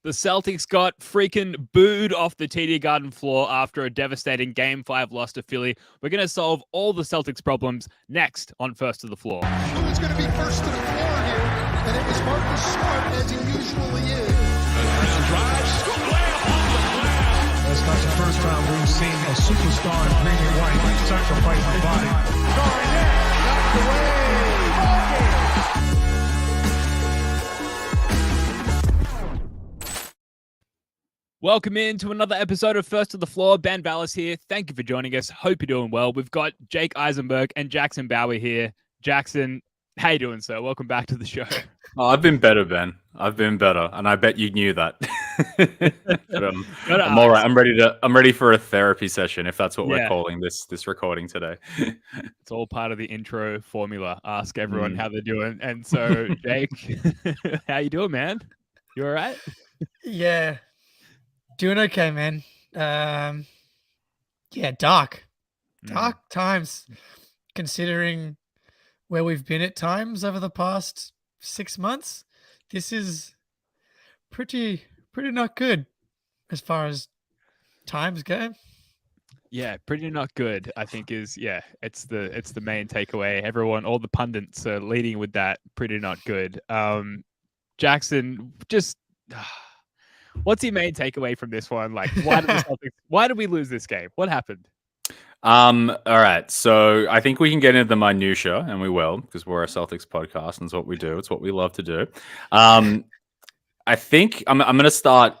The Celtics got freaking booed off the TD Garden floor after a devastating Game 5 loss to Philly. We're going to solve all the Celtics problems next on First to the Floor. Who's going to be first to the floor here? And it was Marcus Smart, as he usually is. Brown drives, layup on the glass. That's not the first time we've seen a superstar in green and white sacrifice the body. Garnett knocked away. Welcome in to another episode of First to the Floor. Ben Vallis here. Thank you for joining us. Hope you're doing well. We've got Jake Eisenberg and Jackson Bowie here. Jackson, how you doing, sir? Welcome back to the show. Oh, I've been better, Ben. I've been better, and I bet you knew that. But, I'm all right. I'm ready for a therapy session, if that's what we're calling this recording today. It's all part of the intro formula. Ask everyone how they're doing. And so, Jake, how you doing, man? You all right? Yeah. Doing okay, man. Dark times, considering where we've been at times over the past 6 months. This is pretty not good as far as times go. Yeah, pretty not good, I think it's the main takeaway. Everyone, all the pundits are leading with that. Pretty not good. Jackson, just what's your main takeaway from this one? Like, why did we lose this game? What happened? All right. So I think we can get into the minutia, and we will, because we're a Celtics podcast, and it's what we do. It's what we love to do. I think I'm going to start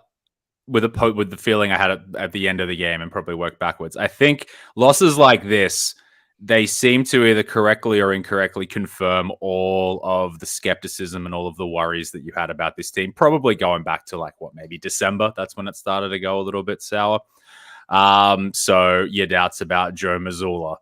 with the feeling I had at the end of the game, and probably work backwards. I think losses like this, they seem to either correctly or incorrectly confirm all of the skepticism and all of the worries that you had about this team, probably going back to maybe December. That's when it started to go a little bit sour. So your doubts about Joe Mazzulla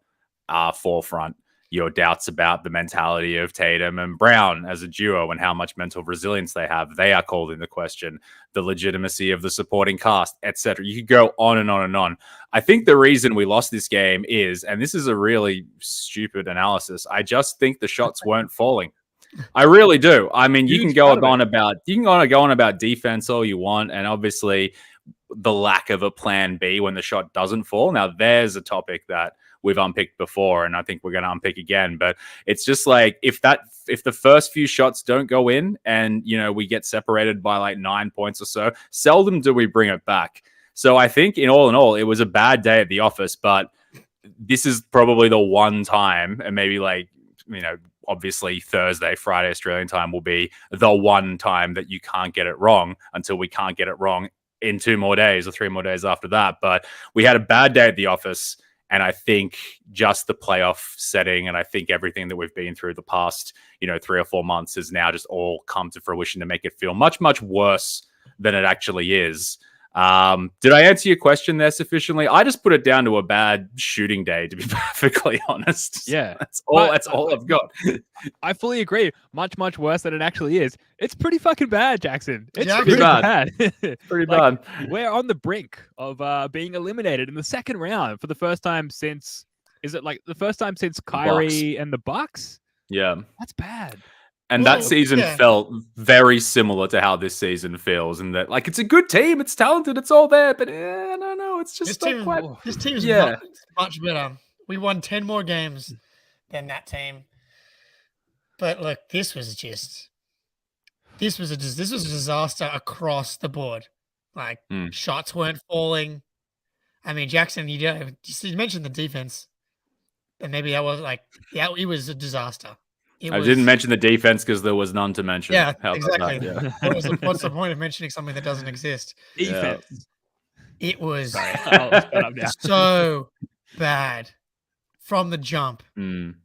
are forefront. Your doubts about the mentality of Tatum and Brown as a duo and how much mental resilience they have, they are called into question. The legitimacy of the supporting cast, etc. You could go on and on and on. I think the reason we lost this game is, and this is a really stupid analysis, I just think the shots weren't falling. I really do. I mean, you can go on about defense all you want, and obviously the lack of a plan B when the shot doesn't fall. Now, there's a topic that we've unpicked before, and I think we're going to unpick again. But it's just like, if the first few shots don't go in and, we get separated by 9 points or so, seldom do we bring it back. So I think in all, it was a bad day at the office, but this is probably the one time, and maybe obviously Thursday, Friday, Australian time will be the one time that you can't get it wrong, until we can't get it wrong in 2 more days or 3 more days after that. But we had a bad day at the office. And I think just the playoff setting, and I think everything that we've been through the past, 3 or 4 months has now just all come to fruition to make it feel much, much worse than it actually is. Did I answer your question there sufficiently? I just put it down to a bad shooting day, to be perfectly honest. Yeah. That's all I've got. I fully agree. Much, much worse than it actually is. It's pretty fucking bad, Jackson. It's pretty bad. Pretty bad. We're on the brink of being eliminated in the second round for the first time since, Kyrie and the Bucks? Yeah. That's bad. And that season felt very similar to how this season feels, in that it's a good team, it's talented, it's all there, but no, it's just not quite. This team's not much better. We won 10 more games than that team. But look, this was a disaster across the board. Shots weren't falling. I mean, Jackson, you mentioned the defense, and maybe that was it was a disaster. I didn't mention the defense because there was none to mention. Yeah, exactly. Yeah. What's the point of mentioning something that doesn't exist? Defense. Yeah. It was so bad from the jump.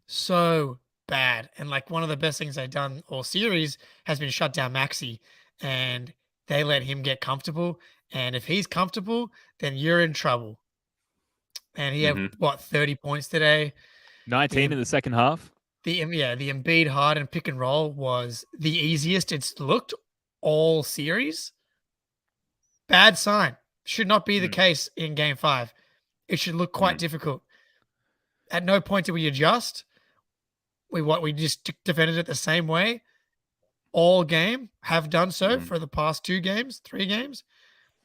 So bad. And one of the best things they've done all series has been shut down Maxey, and they let him get comfortable. And if he's comfortable, then you're in trouble. And he had 30 points today. 19 in the second half. The Embiid-Harden pick and roll was the easiest it's looked all series. Bad sign. Should not be the case in Game 5. It should look quite difficult. At no point did we adjust. We just defended it the same way. all game, have done so for the past 2 games, 3 games.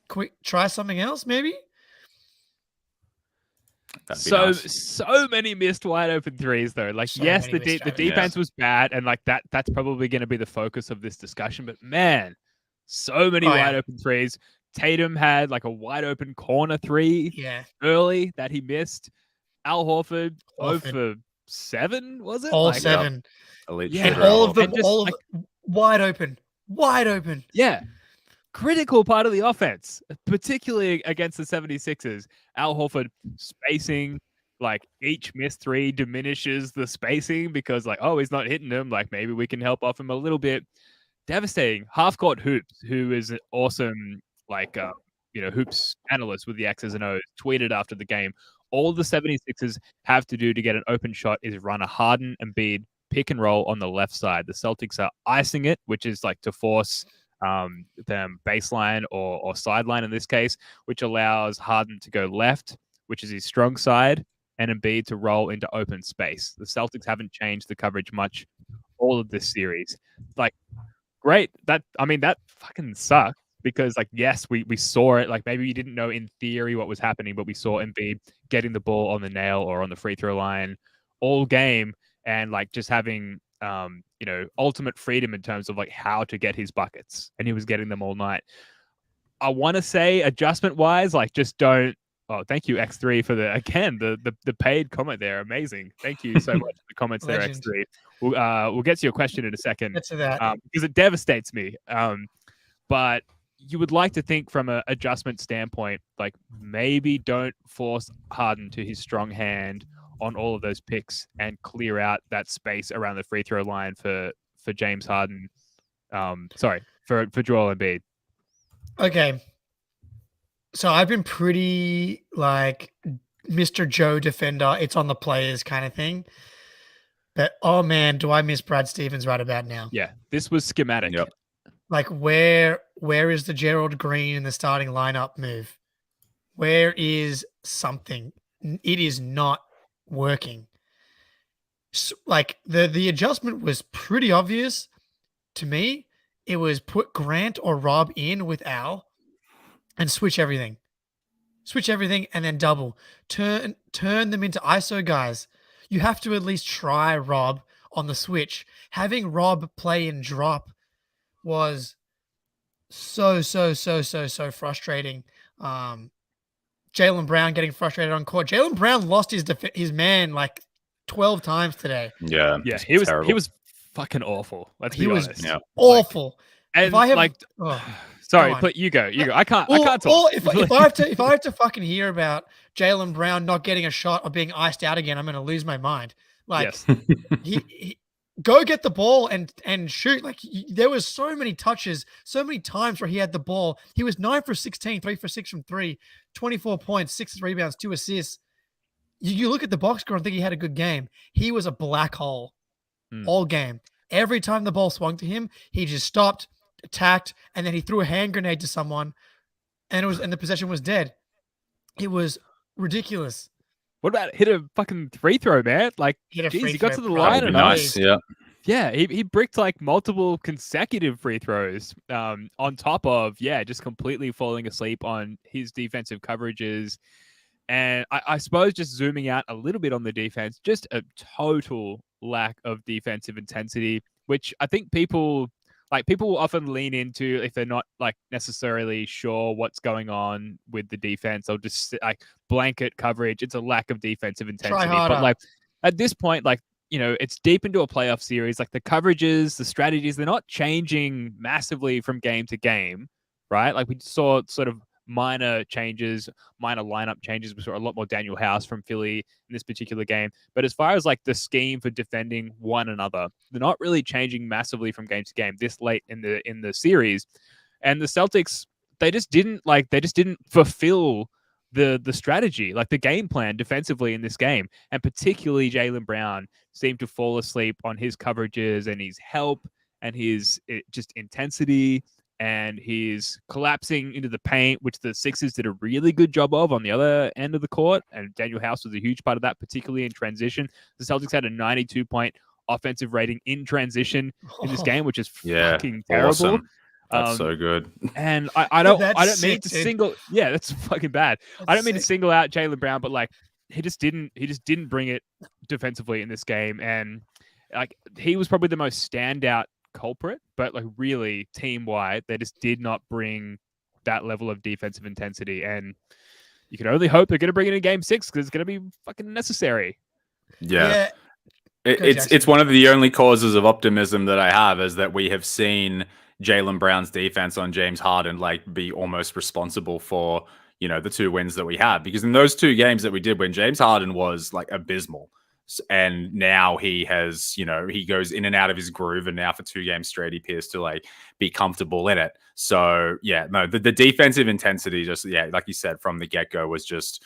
Quick, try something else, maybe. So many missed wide open threes though. Like, So yes, many the missed wide open defense was bad, and like that's probably going to be the focus of this discussion. But man, so many wide open threes. Tatum had like a wide open corner 3 early that he missed. Al Horford 0 for 7, was it? All like, 7. Elite And shooter all out. of them, just, all of like, wide open. Yeah. Critical part of the offense, particularly against the 76ers. Al Horford spacing, like each missed 3 diminishes the spacing because like, oh, he's not hitting them. Like maybe we can help off him a little bit. Devastating. Half Court Hoops, who is an awesome, like, hoops analyst with the X's and O's, tweeted after the game, all the 76ers have to do to get an open shot is run a Harden and Embiid pick and roll on the left side. The Celtics are icing it, which is like to force them baseline or sideline in this case, which allows Harden to go left, which is his strong side, and Embiid to roll into open space. The Celtics haven't changed the coverage much all of this series. Like, great. That fucking sucks because, like, yes, we saw it. Like, maybe you didn't know in theory what was happening, but we saw Embiid getting the ball on the nail or on the free throw line all game and, like, just having ultimate freedom in terms of like how to get his buckets, and he was getting them all night. I want to say adjustment wise, like just don't. Oh, thank you X3 for the paid comment there. Amazing. Thank you so much for the comments there, X3. We'll get to your question in a second. Get to that. Because it devastates me. But you would like to think from an adjustment standpoint, like maybe don't force Harden to his strong hand on all of those picks and clear out that space around the free throw line for James Harden. For Joel Embiid. Okay. So I've been pretty like Mr. Joe defender. It's on the players kind of thing. But oh man, do I miss Brad Stevens right about now? Yeah, this was schematic. Yep. Like where is the Gerald Green in the starting lineup move? Where is something? It is not working. So, like the adjustment was pretty obvious to me. It was put Grant or Rob in with Al and switch everything and then double turn them into ISO guys. You have to at least try Rob on the switch. Having Rob play and drop was so frustrating. Jaylen Brown getting frustrated on court. Jaylen Brown lost his man like 12 times today. Yeah. He was fucking awful. Let's be honest. Yeah. Awful. And if I have, like, sorry, but you go. I can't talk. Or if I have to fucking hear about Jaylen Brown not getting a shot or being iced out again, I'm going to lose my mind. Like, he go get the ball and shoot. Like, there was so many touches, so many times where he had the ball. He was 9 for 16, 3 for 6 from 3, 24 points, 6 rebounds, 2 assists. You look at the box score and think he had a good game. He was a black hole all game. Every time the ball swung to him, he just stopped, attacked, and then he threw a hand grenade to someone, and the possession was dead. It was ridiculous. What about hit a fucking free throw, man? Like, geez, he got to the line and nice. Yeah, he bricked like multiple consecutive free throws on top of, just completely falling asleep on his defensive coverages. And I suppose just zooming out a little bit on the defense, just a total lack of defensive intensity, which I think people will often lean into if they're not like necessarily sure what's going on with the defense. They'll just like blanket coverage. It's a lack of defensive intensity. But like at this point, like, it's deep into a playoff series. Like the coverages, the strategies, they're not changing massively from game to game, right? Like we saw sort of minor changes, minor lineup changes. We saw a lot more Daniel House from Philly in this particular game. But as far as like the scheme for defending one another, they're not really changing massively from game to game this late in the series. And the Celtics, they just didn't fulfill the strategy, like the game plan defensively in this game. And particularly Jaylen Brown seemed to fall asleep on his coverages and his help and his just intensity and his collapsing into the paint, which the Sixers did a really good job of on the other end of the court. And Daniel House was a huge part of that, particularly in transition. The Celtics had a 92-point offensive rating in transition in this game, which is Yeah, fucking terrible. awesome. That's so good. And I don't mean to sick, single. Yeah, that's fucking bad. I don't mean to sick. single out Jaylen Brown, but like he just didn't bring it defensively in this game, and like he was probably the most standout culprit. But like really team wide, they just did not bring that level of defensive intensity, and you can only hope they're going to bring it in Game 6 because it's going to be fucking necessary. Yeah. It's one of the only causes of optimism that I have is that we have seen Jaylen Brown's defense on James Harden like be almost responsible for, the 2 wins that we had. Because in those 2 games that we did win, James Harden was like abysmal. And now he has, he goes in and out of his groove, and now for 2 games straight, he appears to like be comfortable in it. So yeah, no, the defensive intensity just, like you said, from the get-go was just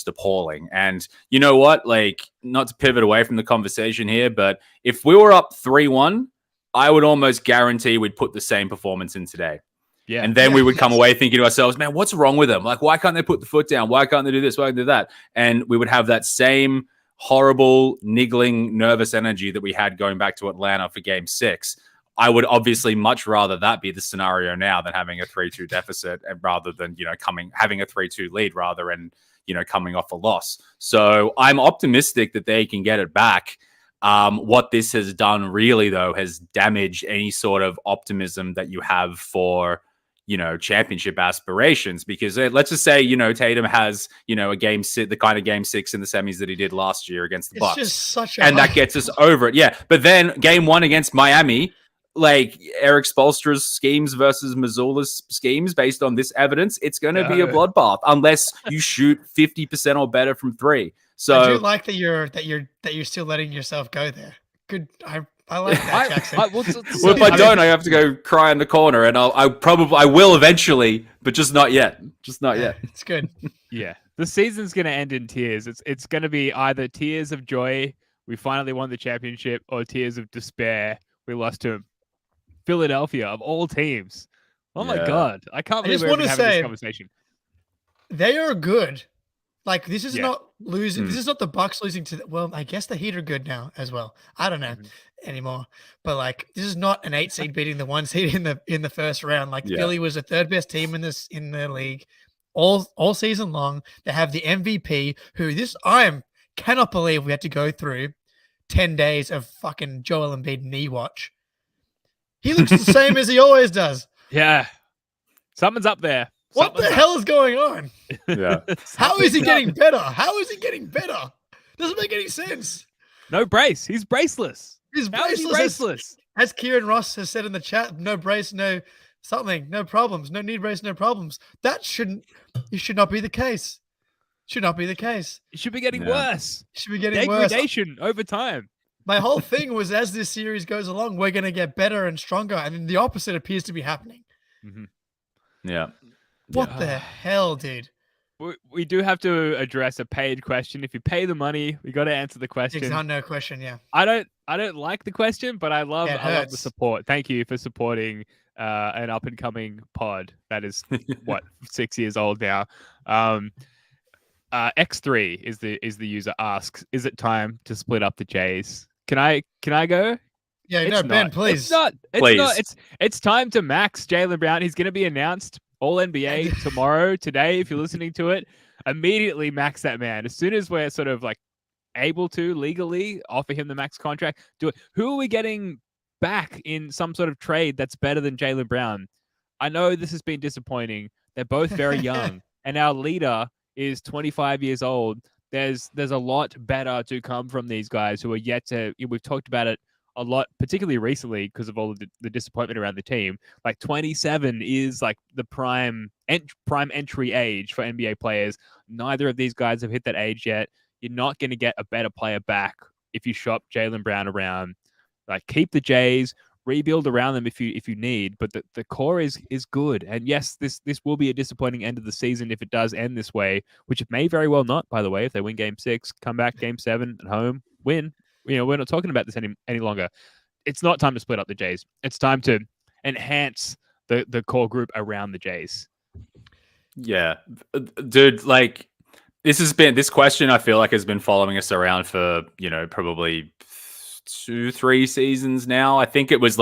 appalling. And you know what? Like, not to pivot away from the conversation here, but if we were up 3-1, I would almost guarantee we'd put the same performance in today. Yeah. And then we would come away thinking to ourselves, man, what's wrong with them? Like, why can't they put the foot down? Why can't they do this? Why can't they do that? And we would have that same horrible, niggling, nervous energy that we had going back to Atlanta for Game 6. I would obviously much rather that be the scenario now than having a 3-2 deficit, and rather than, having a 3-2 lead rather than, coming off a loss. So I'm optimistic that they can get it back. What this has done really, though, has damaged any sort of optimism that you have for, championship aspirations, because let's just say, Tatum has, a Game 6, the kind of Game 6 in the semis that he did last year against the Bucks. It's just such and that gets us over it. Yeah. But then Game 1 against Miami, like Eric Spoelstra's schemes versus Missoula's schemes based on this evidence, it's going to be a bloodbath unless you shoot 50% or better from 3. So I do like that you're still letting yourself go there. Good. I like that, Jackson. Well, if I don't, I have to go cry in the corner, and I will eventually, but just not yet. Just not yet. It's good. Yeah, the season's going to end in tears. It's going to be either tears of joy, we finally won the championship, or tears of despair, we lost to Philadelphia of all teams. Oh my God, I can't believe we're even having this conversation. They are good. Like, this is not losing. This is not the Bucks losing to well, I guess the Heat are good now as well. I don't know anymore. But like, this is not an 8 seed beating the 1 seed in the first round. Like, Philly was the 3rd best team in the league all season long. They have the MVP, who cannot believe we had to go through 10 days of fucking Joel Embiid knee watch. He looks the same as he always does. Yeah. Something's up there. What the hell is going on? Yeah. How is he getting better? How is he getting better? Doesn't make any sense. No brace. He's braceless. He's braceless. As Kieran Ross has said in the chat, no brace, no something, no problems, no knee brace, no problems. It should not be the case. Should not be the case. It should be getting worse. It should be getting worse. Degradation over time. My whole thing was, as this series goes along, we're going to get better and stronger. And then the opposite appears to be happening. Mm-hmm. Yeah. What the hell, dude? We do have to address a paid question. If you pay the money, we got to answer the question. It's not no question, yeah. I don't like the question, but I love the support. Thank you for supporting an up and coming pod that is 6 years old now. X3 is the user asks, is it time to split up the Jays? Can I go? Yeah, Ben, please. It's time to max Jaylen Brown. He's going to be announced All NBA tomorrow, today. If you're listening to it, immediately max that man. As soon as we're sort of like able to legally offer him the max contract, do it. Who are we getting back in some sort of trade that's better than Jaylen Brown? I know this has been disappointing. They're both very young, and our leader is 25 years old. There's a lot better to come from these guys who are yet to. We've talked about it a lot, particularly recently because of all of the disappointment around the team. Like 27 is like the prime entry age for NBA players. Neither of these guys have hit that age yet. You're not going to get a better player back if you shop Jaylen Brown around. Like, keep the Jays, rebuild around them if you need, but the core is good. And yes, this will be a disappointing end of the season if it does end this way, which it may very well not, by the way. If they win Game 6, come back Game 7 at home, win. We're not talking about this any longer. It's not time to split up the Jays. It's time to enhance the core group around the Jays. Yeah, dude, like this question I feel like has been following us around for, probably 2-3 seasons now. I think it was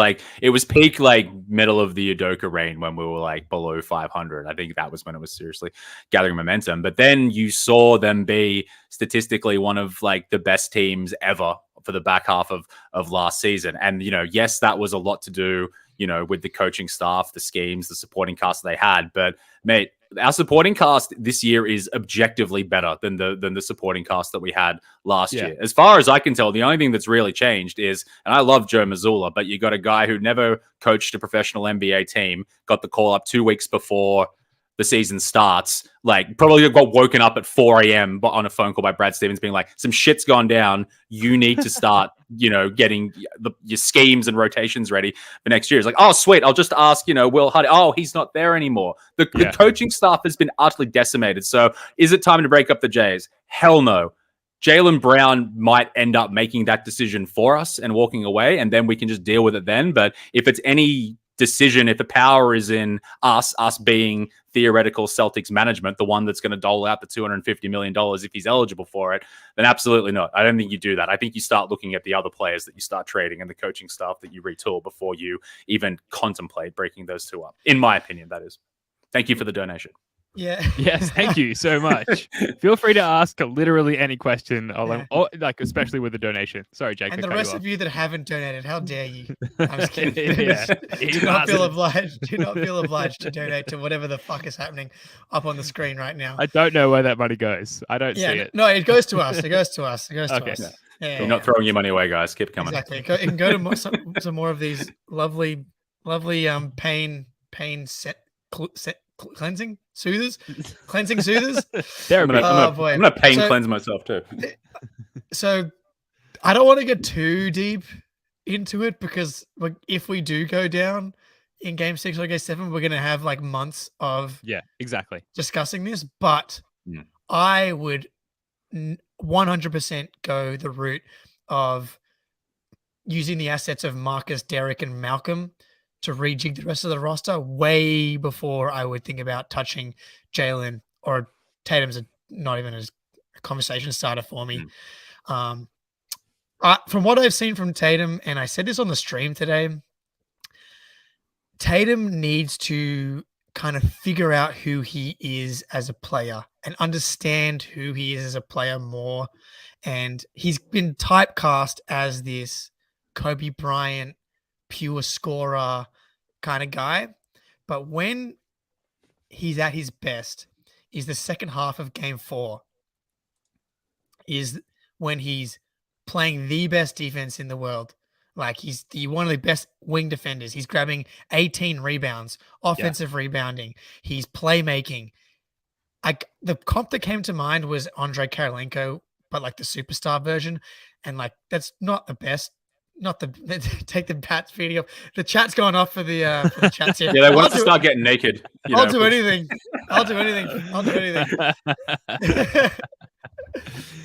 peak like middle of the Udoka reign when we were like below 500. I think that was when it was seriously gathering momentum. But then you saw them be statistically one of like the best teams ever for the back half of last season. And, yes, that was a lot to do, with the coaching staff, the schemes, the supporting cast they had. But mate, our supporting cast this year is objectively better than the supporting cast that we had last year. As far as I can tell, the only thing that's really changed is, and I love Joe Mazzulla, but you got a guy who never coached a professional NBA team, got the call up 2 weeks before the season starts, like probably got woken up at 4 a.m. on a phone call by Brad Stevens being like, some shit's gone down. You need to start, getting your schemes and rotations ready for next year. It's like, oh, sweet. I'll just ask, Will Hardy. Oh, he's not there anymore. The coaching staff has been utterly decimated. So is it time to break up the Jays? Hell no. Jaylen Brown might end up making that decision for us and walking away, and then we can just deal with it then. But if it's any decision, if the power is in us being theoretical Celtics management, the one that's going to dole out the $250 million if he's eligible for it, then absolutely not. I don't think you do that. I think you start looking at the other players that you start trading and the coaching staff that you retool before you even contemplate breaking those two up. In my opinion, that is. Thank you for the donation. Yeah. Yes, thank you so much. Feel free to ask literally any question, especially with a donation. Sorry, Jake. And the rest of you that haven't donated, how dare you? I'm just kidding. Do not feel obliged. Do not feel obliged to donate to whatever the fuck is happening up on the screen right now. I don't know where that money goes. I don't see it. No, it goes to us. It goes to us. It goes to us. Yeah. You're not throwing your money away, guys. Keep coming. Exactly. You can go to some more of these lovely pain cleansing soothers. I'm gonna pain cleanse myself too. So I don't want to get too deep into it because if we do go down in game 6 or game 7, we're gonna have like months of discussing this. But I would 100% go the route of using the assets of Marcus, Derrick, and Malcolm to rejig the rest of the roster way before I would think about touching Jaylen, or Tatum's not even a conversation starter for me. From what I've seen from Tatum, and I said this on the stream today, Tatum needs to kind of figure out who he is as a player and understand who he is as a player more. And he's been typecast as this Kobe Bryant, pure scorer kind of guy. But when he's at his best is the second half of game 4, is when he's playing the best defense in the world. Like he's one of the best wing defenders. He's grabbing 18 rebounds, offensive rebounding. He's playmaking. The comp that came to mind was Andre Karolinko, but like the superstar version. And like, that's not the best. Not the take the Pats feeding up. The chat's going off for the chats here. Yeah, they want to start getting naked. I'll do anything. I'll do anything.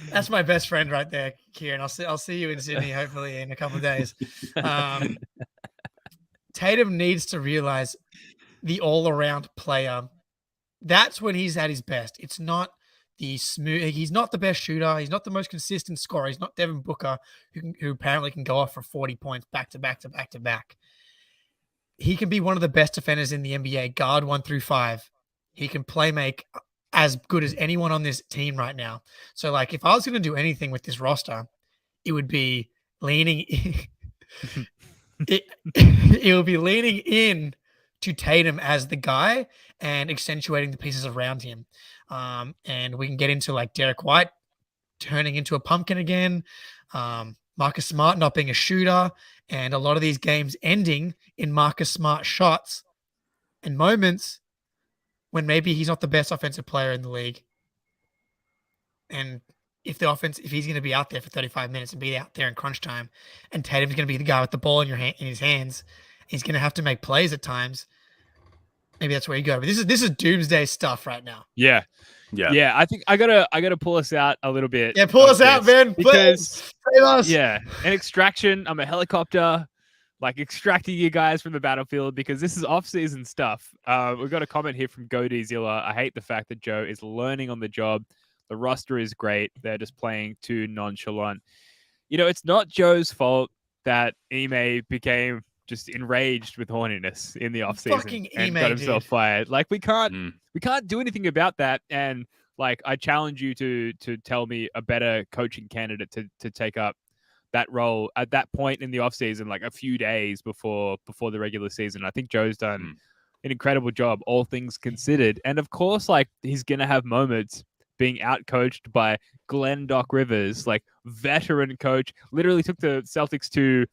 That's my best friend right there, Kieran. I'll see you in Sydney hopefully in a couple of days. Tatum needs to realize the all-around player. That's when he's at his best. It's not the smooth. He's not the best shooter. He's not the most consistent scorer. He's not Devin Booker, who apparently can go off for 40 points back to back to back to back. He can be one of the best defenders in the NBA, guard 1 through 5. He can play make as good as anyone on this team right now. So, like, if I was going to do anything with this roster, it would be leaning it would be leaning in to Tatum as the guy and accentuating the pieces around him. And we can get into like Derrick White turning into a pumpkin again, Marcus Smart not being a shooter, and a lot of these games ending in Marcus Smart shots and moments when maybe he's not the best offensive player in the league. And if he's going to be out there for 35 minutes and be out there in crunch time, and Tatum's going to be the guy with the ball in his hands, he's going to have to make plays at times. Maybe that's where you go. But this is doomsday stuff right now. Yeah. I think I gotta pull us out a little bit. Yeah, pull us out, man. Because save us. Yeah, an extraction. I'm a helicopter, like extracting you guys from the battlefield because this is off-season stuff. We've got a comment here from Godizilla. I hate the fact that Joe is learning on the job. The roster is great. They're just playing too nonchalant. it's not Joe's fault that Ime became just enraged with horniness in the offseason Fucking and Ime, got himself dude. fired. Like we can't do anything about that. And like I challenge you to tell me a better coaching candidate to take up that role at that point in the offseason, like a few days before the regular season. I think Joe's done an incredible job, all things considered. And of course, like he's gonna have moments being outcoached by Glenn Doc Rivers, like veteran coach, literally took the Celtics to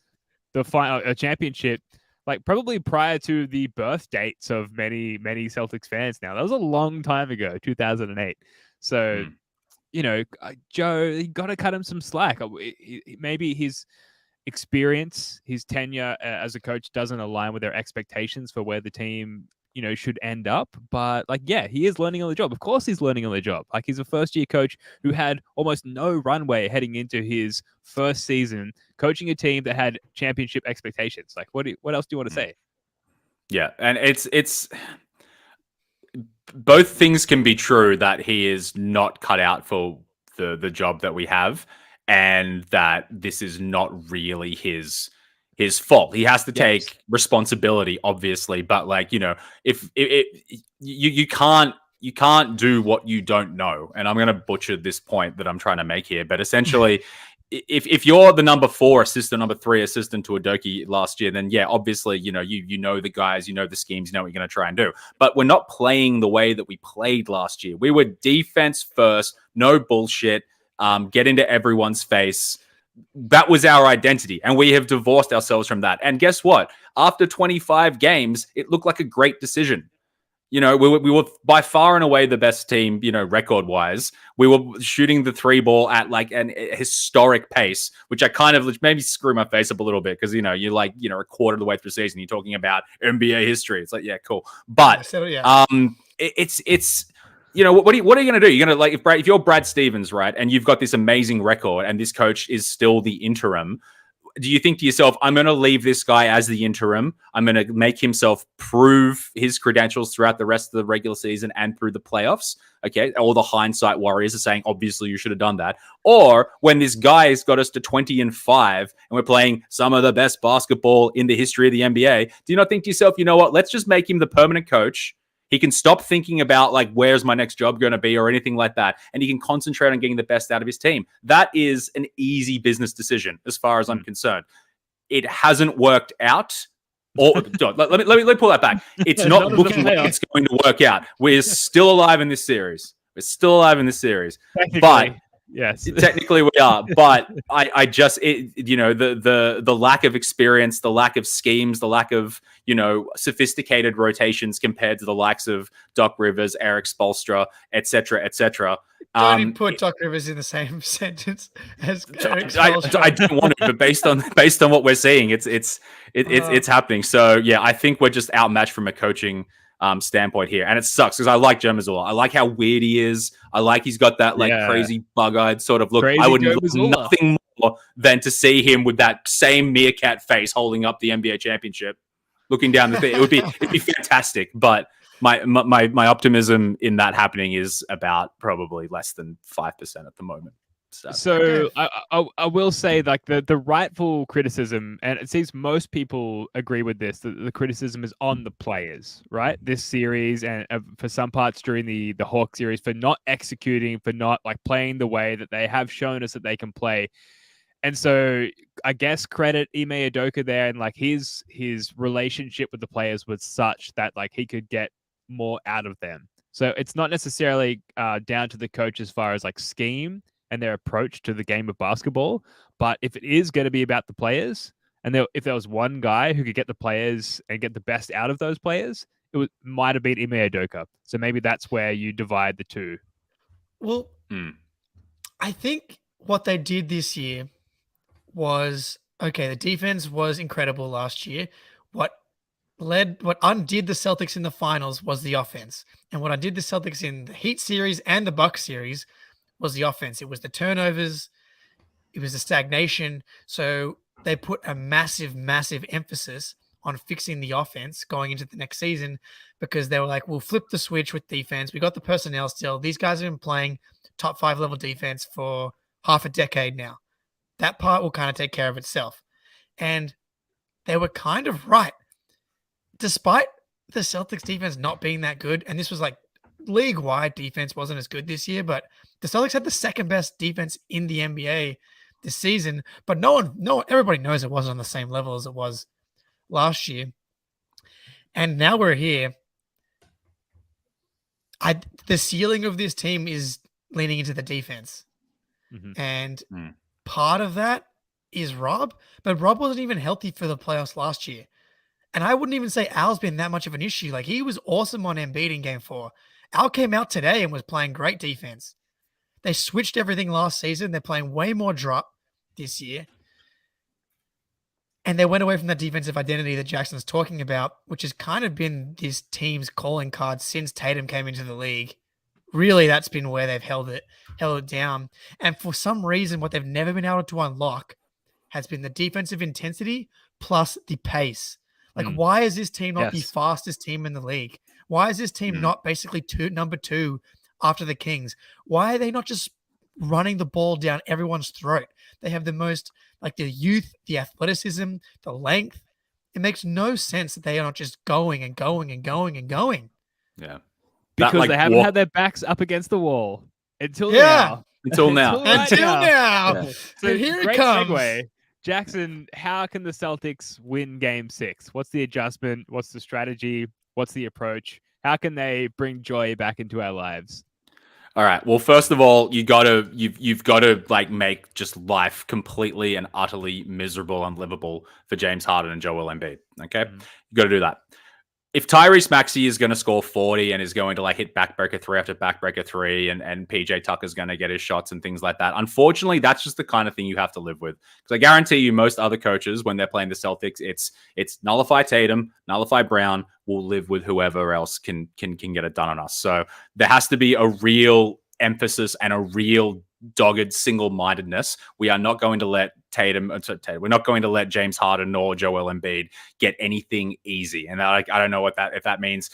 the final championship, like probably prior to the birth dates of many Celtics fans. Now that was a long time ago, 2008. So Joe, you got to cut him some slack. Maybe his experience, his tenure as a coach doesn't align with their expectations for where the team should end up. But like, yeah, he is learning on the job. Of course he's learning on the job. Like he's a first year coach who had almost no runway heading into his first season coaching a team that had championship expectations. Like what else do you want to say? Yeah. And it's both things can be true, that he is not cut out for the job that we have, and that this is not really his fault. He has to take responsibility, obviously, but like, if you can't do what you don't know. And I'm going to butcher this point that I'm trying to make here, but essentially if you're the number 4 assistant, number 3 assistant to Udoka last year, then yeah, obviously, you know the guys, the schemes, you know what you're going to try and do. But we're not playing the way that we played last year. We were defense first, no bullshit, get into everyone's face. That was our identity, and we have divorced ourselves from that. And guess what? After 25 games, it looked like a great decision. We were by far and away the best team, record-wise. We were shooting the 3 ball at like an historic pace, which I kind of maybe screw my face up a little bit because, you're like, a quarter of the way through the season, you're talking about NBA history. It's like, yeah, cool. But it's what are you going to do? You're going to, like, if you're Brad Stevens, right, and you've got this amazing record and this coach is still the interim, do you think to yourself, I'm going to leave this guy as the interim, I'm going to make himself prove his credentials throughout the rest of the regular season and through the playoffs? Okay, all the hindsight warriors are saying, obviously, you should have done that. Or when this guy has got us to 20-5 and we're playing some of the best basketball in the history of the NBA, do you not think to yourself, you know what, let's just make him the permanent coach. He can stop thinking about like, where's my next job going to be or anything like that. And he can concentrate on getting the best out of his team. That is an easy business decision as far as I'm concerned. It hasn't worked out. Or let me pull that back. It's not looking like it's going to work out. We're still alive in this series. But yes, technically we are, but I just, the lack of experience, the lack of schemes, the lack of, sophisticated rotations compared to the likes of Doc Rivers, Eric Spoelstra, etc. Don't put Doc Rivers in the same sentence as Eric Spoelstra. I don't want to, but based on what we're seeing, it's happening. So yeah, I think we're just outmatched from a coaching standpoint here, and it sucks because I like Joe Mazzulla. I like how weird he is. I like he's got that crazy bug-eyed sort of look. Crazy I would Joe love Mazzulla. nothing more than to see him with that same meerkat face holding up the NBA championship, looking down the thing. It'd be fantastic. But my optimism in that happening is about probably less than 5% at the moment. So I will say, like, the rightful criticism, and it seems most people agree with this, that the criticism is on the players, right? This series, and for some parts during the Hawk series, for not executing, for not like playing the way that they have shown us that they can play. And so I guess credit Ime Udoka there, and like his relationship with the players was such that like he could get more out of them. So it's not necessarily down to the coach as far as like scheme and their approach to the game of basketball. But if it is going to be about the players, and if there was one guy who could get the players and get the best out of those players, might have been Ime Udoka. So maybe that's where you divide the two. Well, I think what they did this year was, okay, the defense was incredible last year. What undid the Celtics in the finals was the offense. And what undid the Celtics in the Heat series and the Bucks series was the offense. It was the turnovers. It was the stagnation. So they put a massive, massive emphasis on fixing the offense going into the next season, because they were like, we'll flip the switch with defense. We got the personnel still. These guys have been playing top 5 level defense for half a decade now. That part will kind of take care of itself. And they were kind of right. Despite the Celtics defense not being that good, and this was like league-wide defense wasn't as good this year, but the Celtics had the second best defense in the NBA this season. But everybody knows it wasn't on the same level as it was last year. And now we're here. The ceiling of this team is leaning into the defense. And part of that is Rob, but Rob wasn't even healthy for the playoffs last year. And I wouldn't even say Al's been that much of an issue. Like, he was awesome on Embiid in Game 4. Al came out today and was playing great defense. They switched everything last season. They're playing way more drop this year. And they went away from that defensive identity that Jackson's talking about, which has kind of been this team's calling card since Tatum came into the league. Really, that's been where they've held it down. And for some reason, what they've never been able to unlock has been the defensive intensity plus the pace. Like, why is this team not the fastest team in the league? Why is this team not basically number 2 after the Kings? Why are they not just running the ball down everyone's throat? They have the most, like, the youth, the athleticism, the length. It makes no sense that they are not just going and going and going and going. Yeah. Because they haven't had their backs up against the wall until now. Until now. Yeah. So here it great comes. Segue. Jackson, how can the Celtics win Game 6? What's the adjustment? What's the strategy? What's the approach? How can they bring joy back into our lives? All right. Well, first of all, you've got to like make just life completely and utterly miserable and livable for James Harden and Joel Embiid. Okay, you got to do that. If Tyrese Maxey is going to score 40 and is going to like hit backbreaker 3 after backbreaker 3 and PJ Tucker's going to get his shots and things like that, unfortunately, that's just the kind of thing you have to live with. Because I guarantee you most other coaches, when they're playing the Celtics, it's nullify Tatum, nullify Brown, we'll live with whoever else can get it done on us. So there has to be a real emphasis and a real dogged single-mindedness. We are not going to let we're not going to let James Harden nor Joel Embiid get anything easy. And I don't know if that means,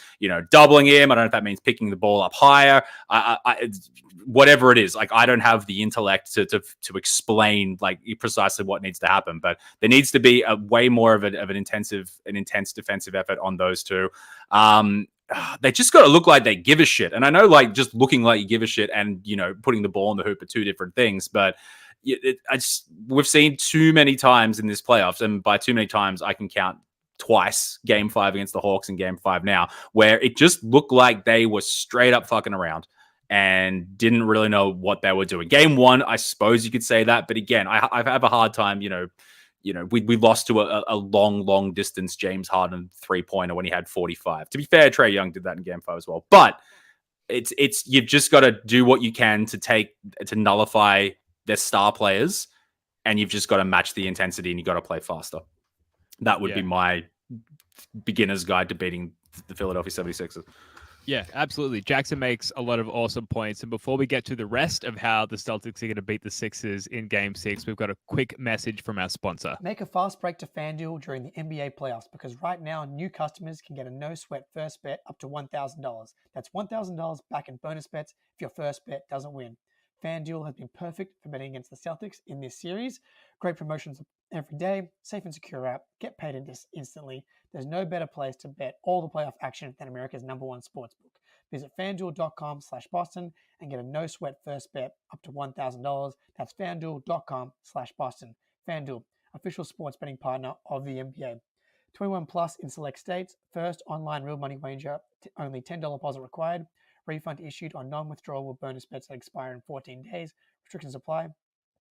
doubling him. I don't know if that means picking the ball up higher. Whatever it is, like, I don't have the intellect to explain like precisely what needs to happen, but there needs to be a way more of an intense defensive effort on those two. They just got to look like they give a shit. And I know, like, just looking like you give a shit and, putting the ball in the hoop are two different things, but we've seen too many times in this playoffs, and by too many times I can count twice, Game 5 against the Hawks and Game 5 now, where it just looked like they were straight up fucking around and didn't really know what they were doing. Game 1, I suppose you could say that, but again, I have a hard time, we lost to a long distance James Harden 3-pointer when he had 45. To be fair, Trae Young did that in Game 5 as well. But it's you've just got to do what you can to nullify their star players, and you've just got to match the intensity and you got to play faster. That would be my beginner's guide to beating the Philadelphia 76ers. Yeah, absolutely. Jackson makes a lot of awesome points. And before we get to the rest of how the Celtics are going to beat the Sixers in Game 6, we've got a quick message from our sponsor. Make a fast break to FanDuel during the NBA playoffs, because right now new customers can get a no-sweat first bet up to $1,000. That's $1,000 back in bonus bets if your first bet doesn't win. FanDuel has been perfect for betting against the Celtics in this series. Great promotions every day, safe and secure app, get paid instantly. There's no better place to bet all the playoff action than America's #1 sportsbook. Visit FanDuel.com/Boston and get a no-sweat first bet up to $1,000. That's FanDuel.com/Boston. FanDuel, official sports betting partner of the NBA. 21 plus in select states. First online real money wager, only $10 deposit required. Refund issued on non-withdrawable bonus bets that expire in 14 days. Restrictions apply.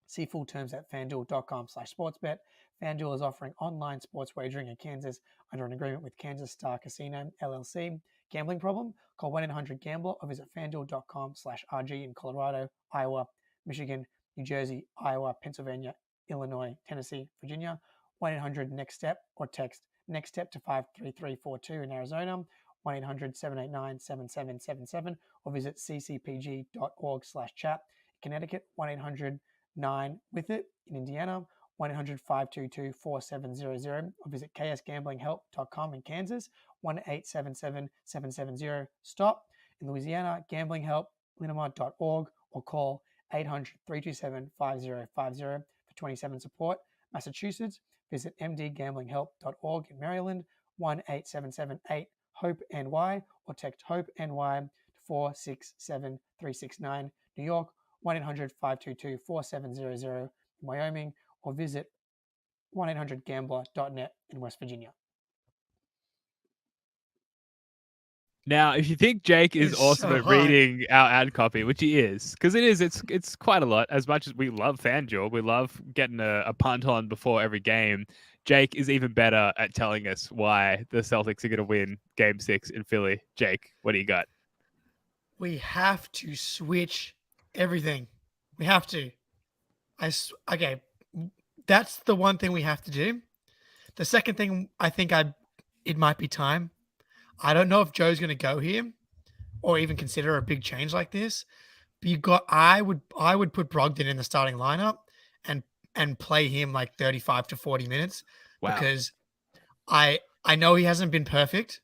See full terms at FanDuel.com/sportsbet. FanDuel is offering online sports wagering in Kansas under an agreement with Kansas Star Casino, LLC. Gambling problem? Call 1-800-GAMBLER or visit FanDuel.com/RG in Colorado, Iowa, Michigan, New Jersey, Iowa, Pennsylvania, Illinois, Tennessee, Virginia. 1-800-NEXT-STEP or text NEXT-STEP to 53342 in Arizona. 1-800-789-7777 or visit ccpg.org/chat. Connecticut, 1-800-9-WITH-IT. In Indiana, 1-800-522-4700 or visit ksgamblinghelp.com. In Kansas, 1-877-770-STOP. In Louisiana, gamblinghelp.linamar.org or call 800-327-5050 for 27 support. Massachusetts, visit mdgamblinghelp.org. In Maryland, 1-877-8-HOPE-NY or text HOPE-NY to 467-369. New York, 1-800-522-4700. In Wyoming, or visit 1-800-GAMBLER.net in West Virginia. Now, if you think Jake is It's awesome so at hard. reading our ad copy, which he is, because it's quite a lot. As much as we love FanDuel, we love getting a punt on before every game. Jake is even better at telling us why the Celtics are going to win Game 6 in Philly. Jake, what do you got? We have to switch everything. We have to. Okay, that's the one thing we have to do. The second thing, I think it might be time. I don't know if Joe's going to go here or even consider a big change like this. But I would put Brogdon in the starting lineup and play him like 35 to 40 minutes. Wow. Because I know he hasn't been perfect.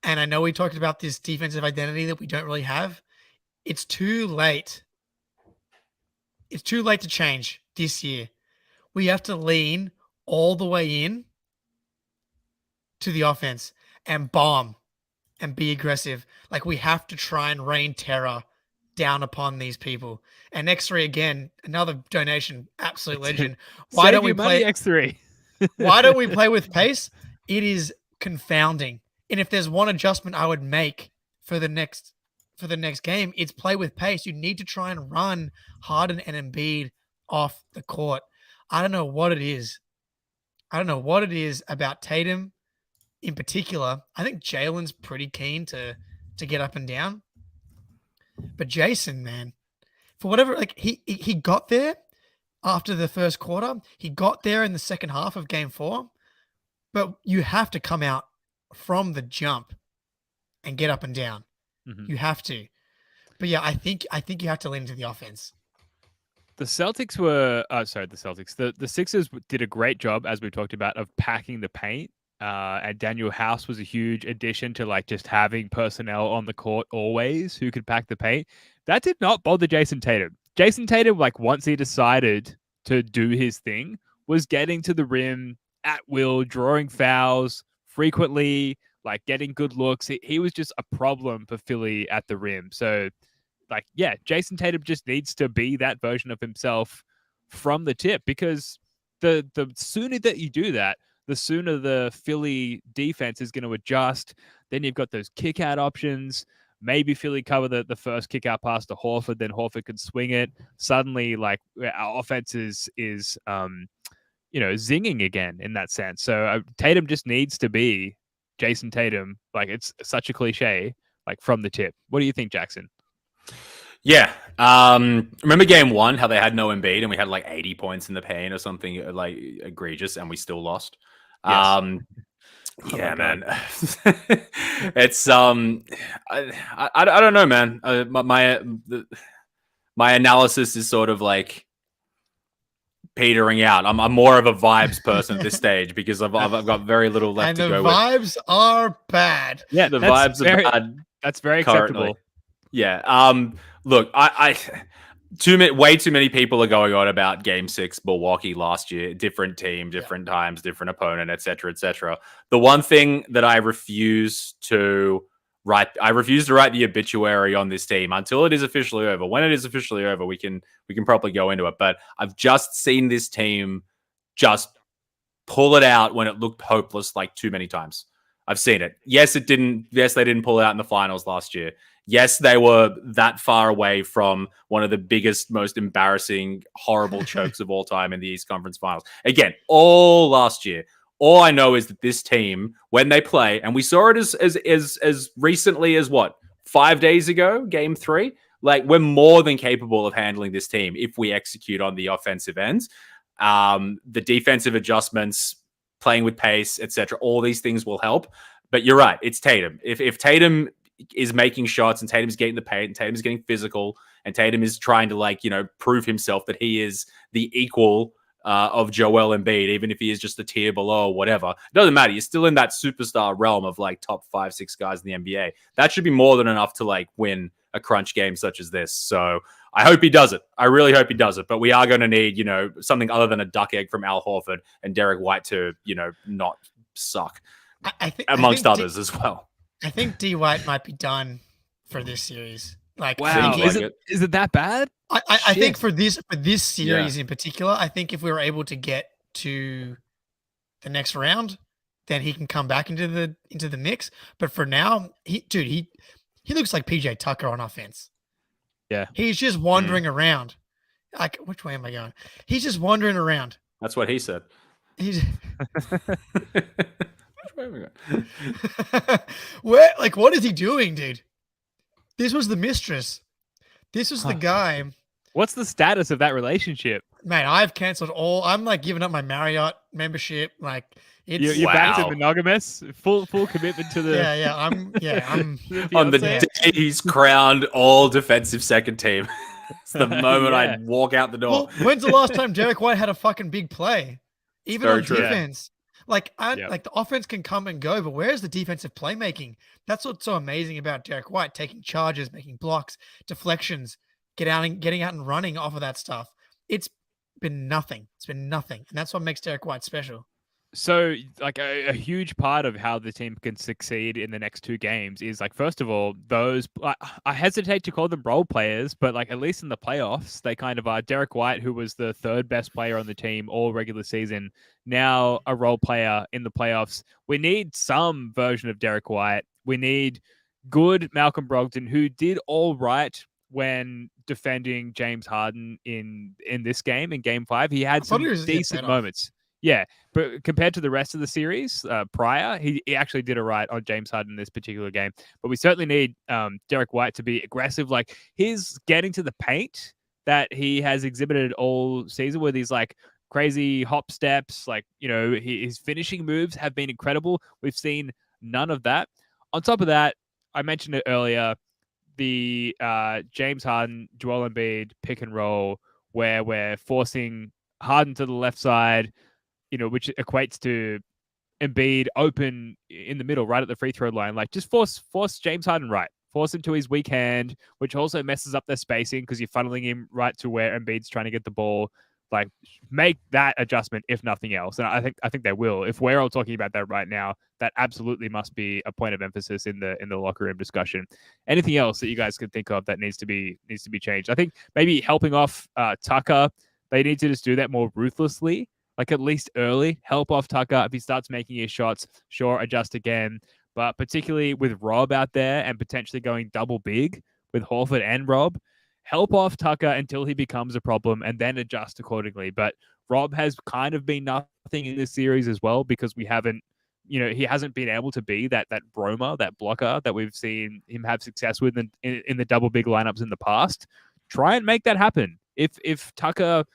And I know we talked about this defensive identity that we don't really have. It's too late. It's too late to change this year. We have to lean all the way in to the offense and bomb and be aggressive. Like, we have to try and rain terror down upon these people. And X3 again, another donation, absolute legend. Why don't we play X3? Why don't we play with pace? It is confounding. And if there's one adjustment I would make for the next game, it's play with pace. You need to try and run Harden and Embiid off the court. I don't know what it is. I don't know what it is about Tatum in particular. I think Jaylen's pretty keen to get up and down. But Jason, man, for whatever, like he got there after the first quarter. He got there in the second half of Game 4. But you have to come out from the jump and get up and down. Mm-hmm. You have to. But yeah, I think you have to lean into the offense. The Celtics were, the Celtics. The Sixers did a great job, as we talked about, of packing the paint. And Daniel House was a huge addition to like just having personnel on the court always who could pack the paint. That did not bother Jason Tatum. Jason Tatum, like once he decided to do his thing, was getting to the rim at will, drawing fouls frequently, like getting good looks. He was just a problem for Philly at the rim. So, like, yeah, Jason Tatum just needs to be that version of himself from the tip, because the sooner that you do that, the sooner the Philly defense is going to adjust. Then you've got those kick out options. Maybe Philly cover the first kick out pass to Horford, then Horford can swing it. Suddenly, like, our offense is zinging again in that sense. So Tatum just needs to be Jason Tatum. Like, it's such a cliche, like, from the tip. What do you think, Jackson? Yeah. Remember Game 1, how they had no Embiid and we had like 80 points in the paint or something like egregious and we still lost? Yes. Yeah, man. It's I don't know, man. My analysis is sort of like petering out. I'm more of a vibes person at this stage because I've got very little left to go with. And the vibes are bad. Yeah, the vibes are bad. That's very currently. acceptable. Yeah. Look, way too many people are going on about Game 6 Milwaukee last year. Different team, different times, different opponent, etc., etc. The one thing that I refuse to write the obituary on this team until it is officially over. When it is officially over, we can probably go into it. But I've just seen this team just pull it out when it looked hopeless like too many times. I've seen it. Yes, they didn't pull it out in the finals last year. Yes, they were that far away from one of the biggest, most embarrassing, horrible chokes of all time in the East Conference Finals. Again, all last year. All I know is that this team, when they play, and we saw it as recently as 5 days ago, Game 3. Like, we're more than capable of handling this team if we execute on the offensive ends. The defensive adjustments, playing with pace, etc. All these things will help. But you're right, it's Tatum. If Tatum is making shots and Tatum's getting the paint and Tatum's getting physical and Tatum is trying to prove himself that he is the equal of Joel Embiid, even if he is just a tier below or whatever, it doesn't matter. You're still in that superstar realm of like top 5-6 guys in the NBA. That should be more than enough to like win a crunch game such as this. So I hope he does it. I really hope he does it. But we are going to need, something other than a duck egg from Al Horford and Derrick White to, not suck. I think amongst others as well. I think D White might be done for this series. Like, wow, Seems is it that bad? I think for this series in particular, I think if we were able to get to the next round, then he can come back into the mix. But for now, he looks like PJ Tucker on offense. Yeah, he's just wandering around. Like, which way am I going? He's just wandering around. That's what he said. He's where, like, what is he doing, dude? This was the mistress. This was the guy. What's the status of that relationship? Man, I've canceled all. I'm like giving up my Marriott membership. Like, it's you're back to monogamous, full commitment to the. I'm on the day he's crowned all defensive second team. It's the moment I walk out the door. Well, when's the last time Derrick White had a fucking big play? Even on defense. Like, like the offense can come and go, but where's the defensive playmaking? That's what's so amazing about Derrick White, taking charges, making blocks, deflections, getting out and running off of that stuff. It's been nothing. It's been nothing. And that's what makes Derrick White special. So, like, a huge part of how the team can succeed in the next two games is, like, first of all, those I hesitate to call them role players, but, like, at least in the playoffs, they kind of are. Derrick White, who was the third best player on the team all regular season, now a role player in the playoffs. We need some version of Derrick White. We need good Malcolm Brogdon, who did all right when defending James Harden in this game, in Game 5. He had some decent moments. Yeah, but compared to the rest of the series prior, he actually did it right on James Harden in this particular game. But we certainly need Derrick White to be aggressive. Like, his getting to the paint that he has exhibited all season with these, like, crazy hop steps, like, his finishing moves have been incredible. We've seen none of that. On top of that, I mentioned it earlier, the James Harden, Joel Embiid pick and roll, where we're forcing Harden to the left side, which equates to Embiid open in the middle, right at the free throw line. Like, just force James Harden right. Force him to his weak hand, which also messes up their spacing because you're funneling him right to where Embiid's trying to get the ball. Like, make that adjustment, if nothing else. And I think they will. If we're all talking about that right now, that absolutely must be a point of emphasis in the locker room discussion. Anything else that you guys can think of that needs to be changed? I think maybe helping off Tucker. They need to just do that more ruthlessly. Like, at least early, help off Tucker. If he starts making his shots, sure, adjust again. But particularly with Rob out there and potentially going double big with Horford and Rob, help off Tucker until he becomes a problem and then adjust accordingly. But Rob has kind of been nothing in this series as well, because we haven't, he hasn't been able to be that roamer, that blocker that we've seen him have success with in the double big lineups in the past. Try and make that happen. If Tucker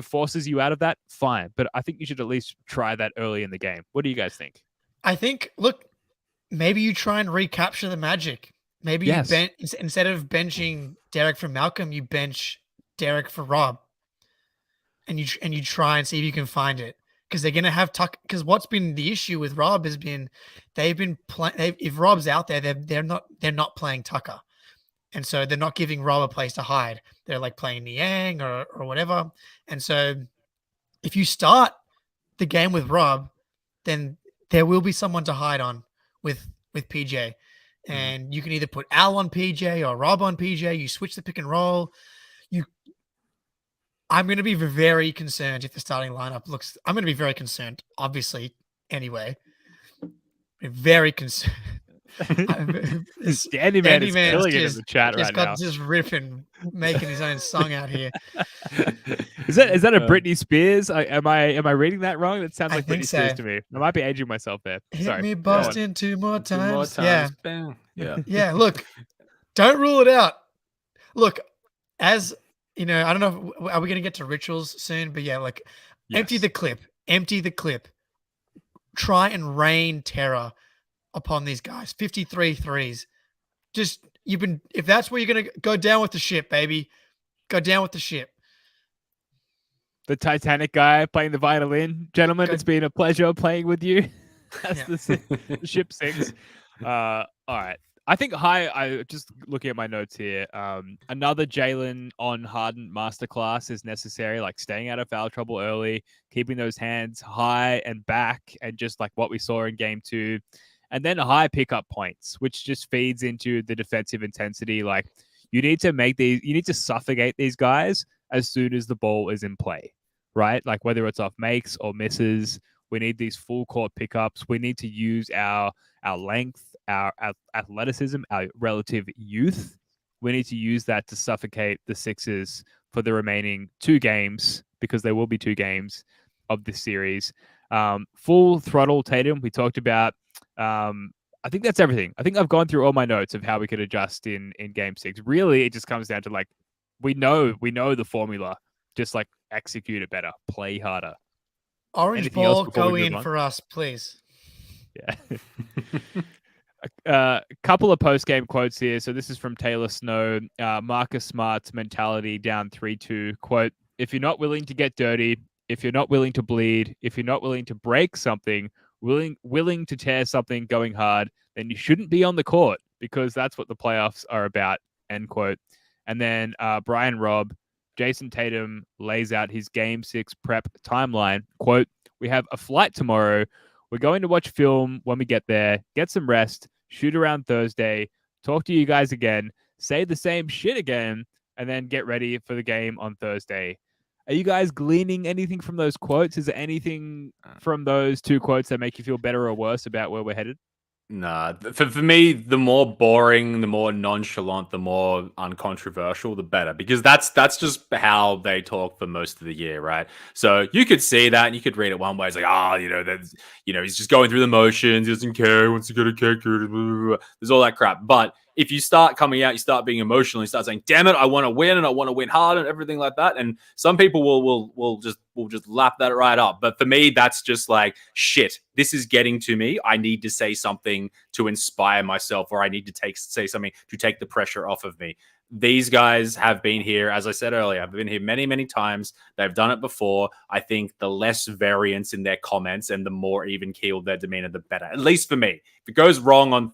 forces you out of that, fine. But I think you should at least try that early in the game. What do you guys think? I think, look, maybe you try and recapture the magic. Maybe you instead of benching Derrick for Malcolm, you bench Derrick for Rob. And you try and see if you can find it. Because they're going to have Tucker. Because what's been the issue with Rob has been if Rob's out there, they're not playing Tucker. And so they're not giving Rob a place to hide. They're like playing Niang or whatever. And so if you start the game with Rob, then there will be someone to hide on with PJ. And you can either put Al on PJ or Rob on PJ. You switch the pick and roll. I'm going to be very concerned if the starting lineup looks. I'm going to be very concerned, obviously, anyway. Very concerned. Danny Man is killing it in the chat right now. Just ripping, making his own song out here. Is that a Britney Spears? Am I reading that wrong? That sounds like Britney Spears to me. I might be aging myself there. Hit me Boston two more times. Yeah. Yeah. Look, don't rule it out. Look, as I don't know. Are we going to get to rituals soon? But yeah, like, empty the clip. Try and rain terror upon these guys. 53 threes. Just, if that's where you're going to go down with the ship, baby, go down with the ship. The Titanic guy playing the violin. Gentlemen, it's been a pleasure playing with you as the ship sinks. All right. I think high. I just looking at my notes here. Another Jaylen on Harden masterclass is necessary. Like staying out of foul trouble early, keeping those hands high and back, and just like what we saw in Game 2, and then high pickup points, which just feeds into the defensive intensity. Like you need to suffocate these guys as soon as the ball is in play, right? Like whether it's off makes or misses. We need these full court pickups. We need to use our length, our athleticism, our relative youth. We need to use that to suffocate the Sixers for the remaining 2 games, because there will be 2 games of this series. Full throttle Tatum, we talked about. I think that's everything. I think I've gone through all my notes of how we could adjust in Game 6. Really, it just comes down to like, we know the formula. Just like execute it better, play harder. Orange Anything ball, else before go we move in on? for us, please. Yeah. A couple of post-game quotes here. So this is from Taylor Snow. Marcus Smart's mentality down 3-2. Quote, if you're not willing to get dirty, if you're not willing to bleed, if you're not willing to break something, willing to tear something going hard, then you shouldn't be on the court, because that's what the playoffs are about, end quote. And then Brian Robb, Jason Tatum lays out his Game 6 prep timeline. Quote, we have a flight tomorrow. We're going to watch film when we get there, get some rest, shoot around Thursday, talk to you guys again, say the same shit again, and then get ready for the game on Thursday. Are you guys gleaning anything from those quotes? Is there anything from those 2 quotes that make you feel better or worse about where we're headed? Nah, for me, the more boring, the more nonchalant, the more uncontroversial, the better, because that's just how they talk for most of the year, right? So you could see that, and you could read it one way. It's like, he's just going through the motions. He doesn't care. He wants to get a kick. There's all that crap. But if you start coming out, you start being emotional, you start saying, damn it, I want to win, and I want to win hard, and everything like that. And some people will just lap that right up. But for me, that's just like, shit, this is getting to me. I need to say something to inspire myself, or I need to say something to take the pressure off of me. These guys have been here, as I said earlier, I've been here many, many times. They've done it before. I think the less variance in their comments and the more even-keeled their demeanor, the better. At least for me. If it goes wrong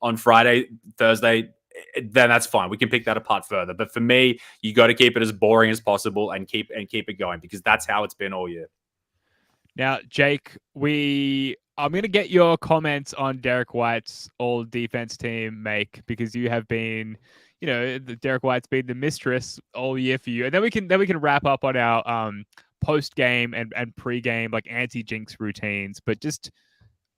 on Friday, Thursday, then that's fine. We can pick that apart further. But for me, you got to keep it as boring as possible and keep it going, because that's how it's been all year. Now, Jake, I'm going to get your comments on Derrick White's all defense team make, because you have been, Derrick White's been the mistress all year for you. And then we can wrap up on our post game and pre-game like anti-jinx routines. But just,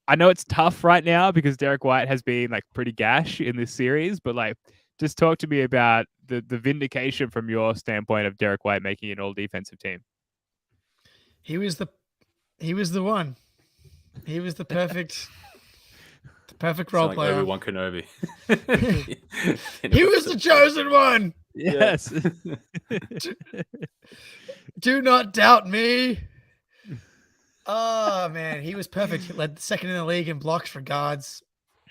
I know it's tough right now because Derrick White has been like pretty gash in this series, but like, just talk to me about the vindication from your standpoint of Derrick White making an all defensive team. He was the one. He was the perfect role player. Obi-Wan Kenobi. He was the chosen one. Yes. Do not doubt me. Oh, man. He was perfect. He led second in the league in blocks for guards.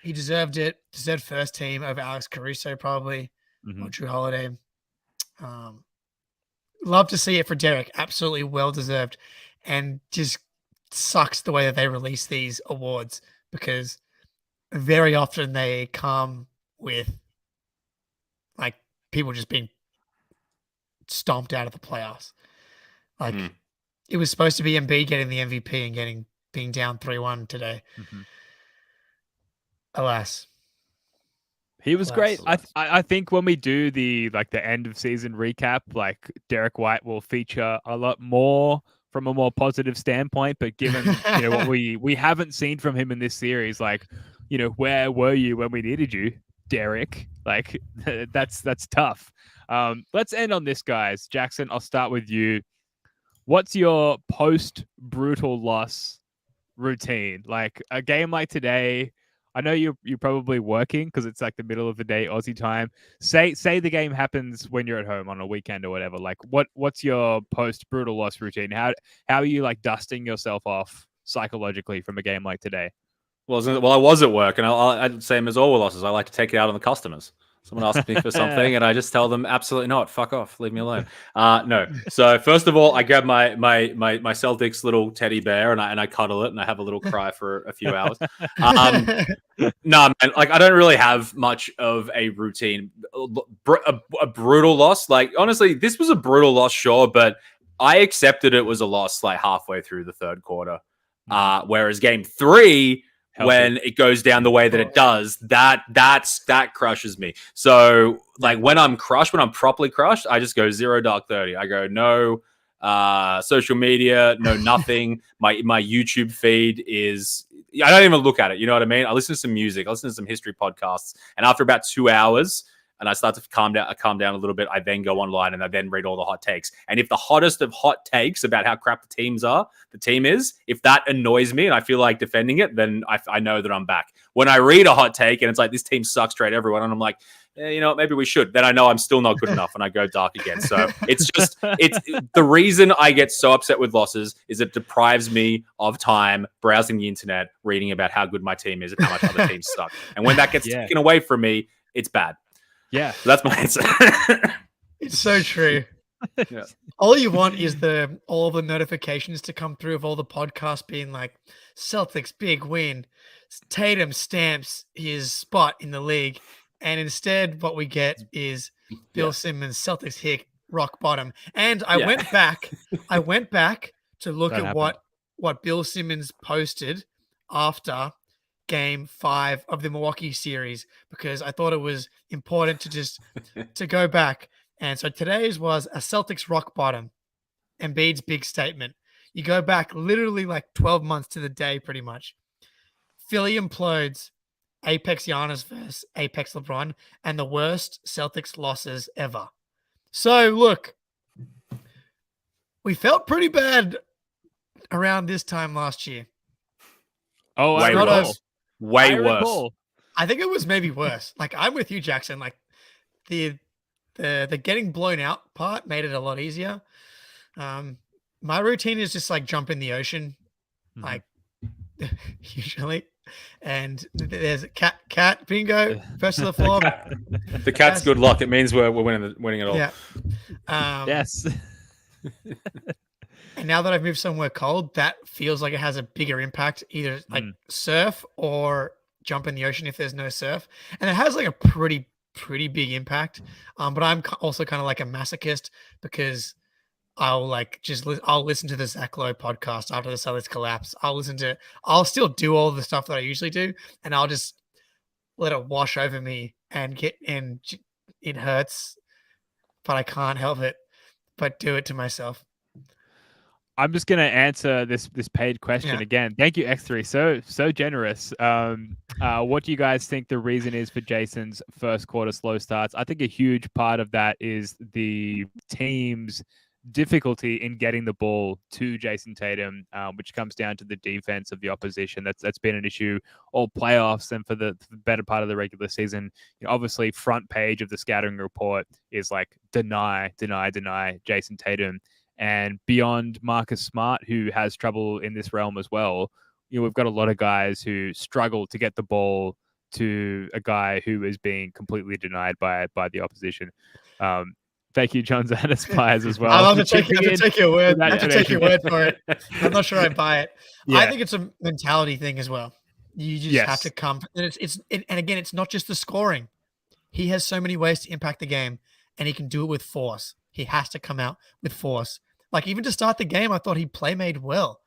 He deserved it. Deserved first team over Alex Caruso, probably, or Drew Holiday. Love to see it for Derrick. Absolutely well-deserved. And just sucks the way that they release these awards, because very often they come with like people just being stomped out of the playoffs. Like it was supposed to be Embiid getting the MVP and being down 3-1 today. Alas. He was great. I think when we do the end of season recap, like Derrick White will feature a lot more from a more positive standpoint. But given what we haven't seen from him in this series, like, where were you when we needed you, Derrick? Like that's tough. Let's end on this, guys. Jackson, I'll start with you. What's your post brutal loss routine? Like a game like today, I know you're probably working because it's like the middle of the day Aussie time. Say the game happens when you're at home on a weekend or whatever. Like what's your post brutal loss routine? How are you like dusting yourself off psychologically from a game like today? Well, I was at work, and I'd same as all losses. I like to take it out on the customers. Someone asks me for something, and I just tell them absolutely not. Fuck off. Leave me alone. No. So first of all, I grab my Celtics little teddy bear and I cuddle it and I have a little cry for a few hours. No, man. Like I don't really have much of a routine. A brutal loss. Like honestly, this was a brutal loss, sure, but I accepted it was a loss like halfway through the third quarter. Whereas game 3. When it goes down the way that it does, that crushes me. So like when I'm crushed, when I'm properly crushed, I just go 0 dark 30. I go no social media, no nothing. My YouTube feed is I don't even look at it. You know what I mean? I listen to some music, I listen to some history podcasts, and after about 2 hours, and I start to calm down a little bit, I then go online and I then read all the hot takes. And if the hottest of hot takes about how crap the team is, if that annoys me and I feel like defending it, then I know that I'm back. When I read a hot take and it's like, this team sucks straight everyone, and I'm like, you know what, maybe we should, then I know I'm still not good enough and I go dark again. So it's the reason I get so upset with losses is it deprives me of time browsing the internet, reading about how good my team is and how much other teams suck. And when that gets taken away from me, it's bad. Yeah, so that's my answer. It's so true. Yeah. All you want is all the notifications to come through of all the podcasts being like Celtics big win. Tatum stamps his spot in the league, and instead what we get is Bill Simmons Celtics hit rock bottom. And I went back to look at what Bill Simmons posted after Game 5 of the Milwaukee series, because I thought it was important to just to go back. And so today's was a Celtics rock bottom. Embiid's big statement. You go back literally like 12 months to the day, pretty much. Philly implodes. Apex Giannis versus Apex LeBron, and the worst Celtics losses ever. So look, we felt pretty bad around this time last year. Oh, way worse. I think it was maybe worse. Like I'm with you, Jackson. Like the getting blown out part made it a lot easier. My routine is just like jump in the ocean, like usually. And there's a cat bingo first to the floor. The cat's good luck. It means we're winning it all. Yeah. Yes. And now that I've moved somewhere cold, that feels like it has a bigger impact, either like surf or jump in the ocean if there's no surf. And it has like a pretty big impact. But I'm also kind of like a masochist because I'll like I'll listen to the Zach Lowe podcast after the Celtics collapse. I'll still do all the stuff that I usually do, and I'll just let it wash over me and it hurts, but I can't help it but do it to myself. I'm just gonna answer this paid question again. Thank you, X3. So generous. What do you guys think the reason is for Jason's first quarter slow starts? I think a huge part of that is the team's difficulty in getting the ball to Jason Tatum, which comes down to the defense of the opposition. That's been an issue all playoffs and for the better part of the regular season. You know, obviously, front page of the scouting report is like deny Jason Tatum. And beyond Marcus Smart, who has trouble in this realm as well, you know, we've got a lot of guys who struggle to get the ball to a guy who is being completely denied by the opposition. Thank you, John Zanis Pies, as well. I'll have to take your word. I have to take your word for it. I'm not sure I buy it. Yeah. I think it's a mentality thing as well. You just have to come. And and again, it's not just the scoring. He has so many ways to impact the game, and he can do it with force. He has to come out with force. Like even to start the game, I thought he made well.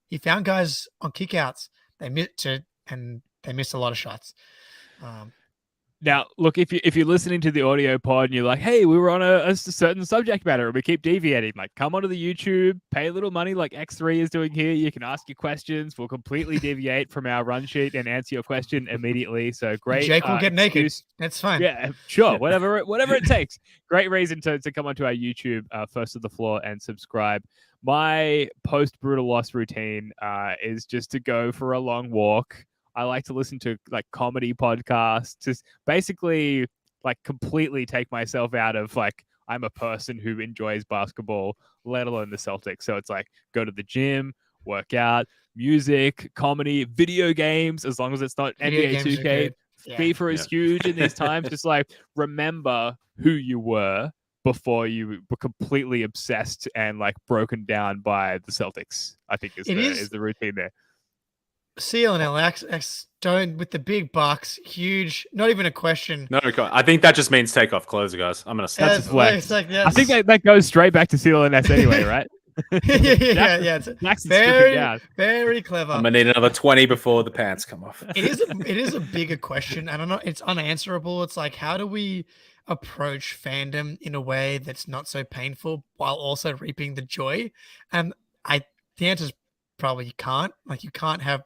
He found guys on kickouts. They missed a lot of shots. Now, look, if you're listening to the audio pod and you're like, hey, we were on a certain subject matter and we keep deviating, like come onto the YouTube, pay a little money like X3 is doing here. You can ask your questions. We'll completely deviate from our run sheet and answer your question immediately. So great. Jake will get naked. That's fine. Yeah, sure. Whatever it takes. Great reason to come onto our YouTube first to the floor and subscribe. My post-brutal loss routine is just to go for a long walk. I like to listen to like comedy podcasts, just basically like completely take myself out of like I'm a person who enjoys basketball, let alone the Celtics. So it's like go to the gym, work out, music, comedy, video games, as long as it's not NBA 2K. FIFA is huge in these times. Just like remember who you were before you were completely obsessed and like broken down by the Celtics. I think is the routine there. Seal and LX Stone with the big bucks, huge. Not even a question. No, I think that just means take off clothes, guys. I'm gonna stop. That's flex. Like, I think that goes straight back to Seal and S anyway, right? yeah. It's very clever. I'm gonna need another 20 before the pants come off. It is a bigger question. I don't know. It's unanswerable. It's like, how do we approach fandom in a way that's not so painful while also reaping the joy? And the answer is probably you can't. Like, you can't have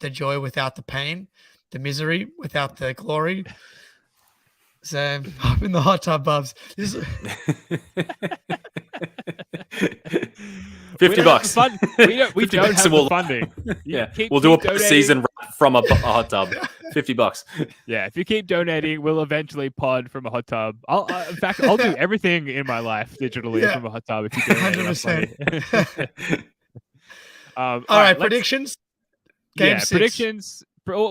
the joy without the pain, the misery without the glory. So hop in the hot tub, Bubs. $50. We don't have the funding. We'll do a season from a hot tub. $50. Yeah, if you keep donating, we'll eventually pod from a hot tub. In fact, I'll do everything in my life digitally from a hot tub if you donate 100%. All right, predictions. Game 6. Predictions.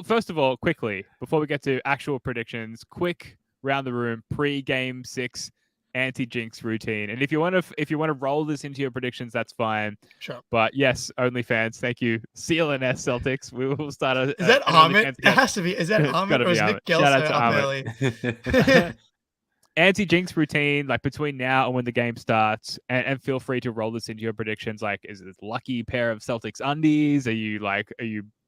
First of all, quickly before we get to actual predictions, quick round the room pre-game 6 anti-jinx routine. And if you want to roll this into your predictions, that's fine. Sure. But yes, OnlyFans. Thank you, Seal and S Celtics. We will start. Is that Ahmed? It has to be. Is that Ahmed or is Nick Gelso up early? Anti-jinx routine, like between now and when the game starts, and feel free to roll this into your predictions. Like, is it a lucky pair of Celtics undies? Are you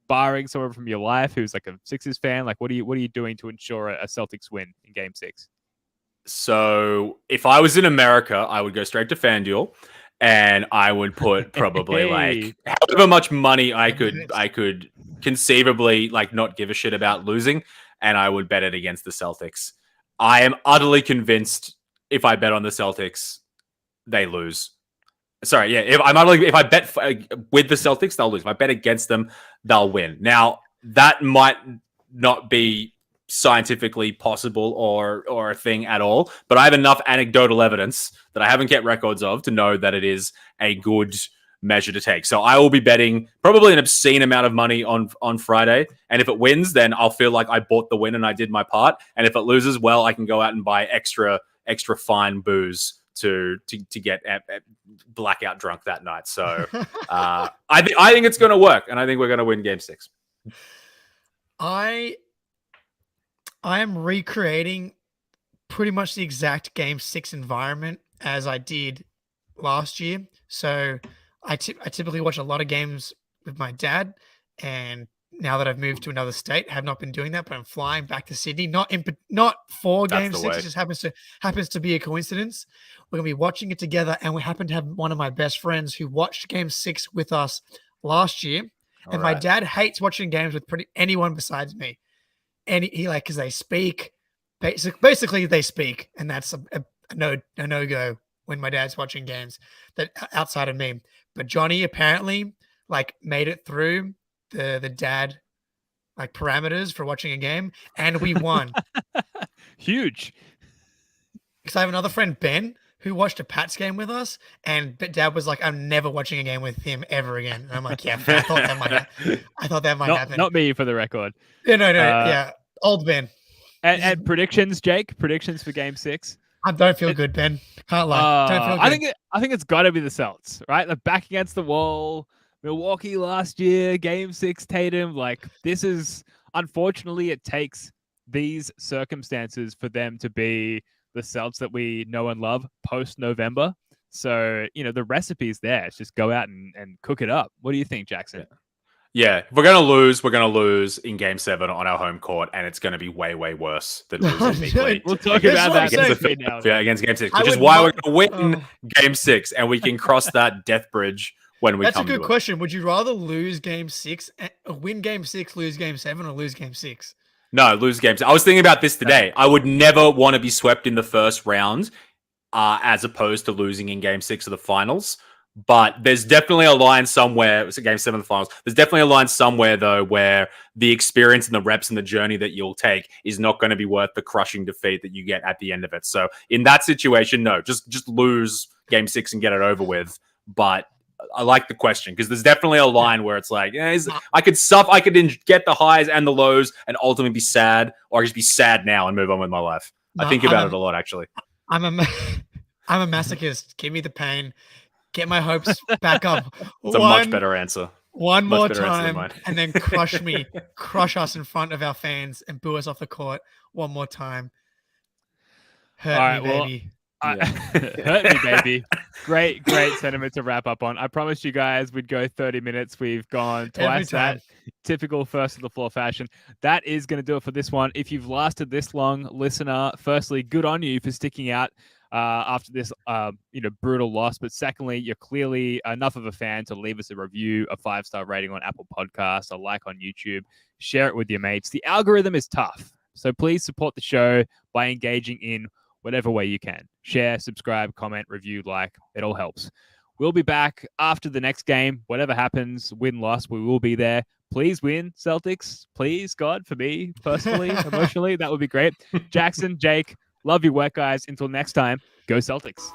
barring someone from your life who's like a Sixers fan? Like, what are you doing to ensure a Celtics win in Game 6? So, if I was in America, I would go straight to FanDuel, and I would put probably like however much money I could conceivably like not give a shit about losing, and I would bet it against the Celtics. I am utterly convinced if I bet on the Celtics, they lose. Sorry, yeah. If I bet with the Celtics, they'll lose. If I bet against them, they'll win. Now, that might not be scientifically possible or a thing at all, but I have enough anecdotal evidence that I haven't kept records of to know that it is a good measure to take. So I will be betting probably an obscene amount of money on Friday, and if it wins, then I'll feel like I bought the win and I did my part. And if it loses, well, I can go out and buy extra fine booze to get blackout drunk that night. So I think it's going to work, and I think we're going to win Game 6. I am recreating pretty much the exact Game 6 environment as I did last year. So I typically watch a lot of games with my dad, and now that I've moved to another state, have not been doing that, but I'm flying back to Sydney. Not for Game 6. It just happens to be a coincidence. We're gonna be watching it together, and we happen to have one of my best friends who watched Game 6 with us last year. And my dad hates watching games with anyone besides me. And he like, because they speak, basically they speak, and that's a no-go when my dad's watching games that outside of me. But Johnny apparently like made it through the dad like parameters for watching a game, and we won. Huge. Because I have another friend, Ben, who watched a Pats game with us, and dad was like, I'm never watching a game with him ever again. And I'm like, yeah, I thought that might happen. Not me, for the record. No, yeah. Old Ben. And predictions, Jake? Predictions for Game 6? I don't feel good, Ben. Can't lie. Don't feel good. I think it's got to be the Celts, right? Like back against the wall. Milwaukee last year, Game 6, Tatum. Like, this is, unfortunately, it takes these circumstances for them to be the Celts that we know and love post-November. So, the recipe's there. It's just go out and cook it up. What do you think, Jackson? Yeah, if we're going to lose in Game 7 on our home court, and it's going to be way, way worse than losing We'll talk about that against Game 6, which is why we're going to win Game 6, and we can cross that death bridge when we come to it. That's a good question. Would you rather lose Game 6, win Game 6, lose Game 7, or lose Game 6? No, lose Game 6. I was thinking about this today. I would never want to be swept in the first round as opposed to losing in Game 6 of the finals. But there's definitely a line somewhere. It's Game 7 of the finals. There's definitely a line somewhere, though, where the experience and the reps and the journey that you'll take is not going to be worth the crushing defeat that you get at the end of it. So in that situation, no, just lose Game 6 and get it over with. But I like the question because there's definitely a line where it's like, I could get the highs and the lows and ultimately be sad, or I could just be sad now and move on with my life. I think about it a lot, actually. I'm a masochist. Give me the pain. Get my hopes back up. It's a much better answer. One more time, and then crush us in front of our fans and boo us off the court one more time. Hurt me, baby. Hurt me, baby. Great sentiment to wrap up on. I promised you guys we'd go 30 minutes. We've gone twice that. Typical first of the floor fashion. That is going to do it for this one. If you've lasted this long, listener, firstly, good on you for sticking out after this brutal loss. But secondly, you're clearly enough of a fan to leave us a review, a 5-star rating on Apple Podcasts, a like on YouTube, share it with your mates. The algorithm is tough, so please support the show by engaging in whatever way you can. Share, subscribe, comment, review, like. It all helps. We'll be back after the next game. Whatever happens, win, loss, we will be there. Please win, Celtics. Please, God, for me, personally, emotionally, that would be great. Jackson, Jake, love your work, guys. Until next time, go Celtics.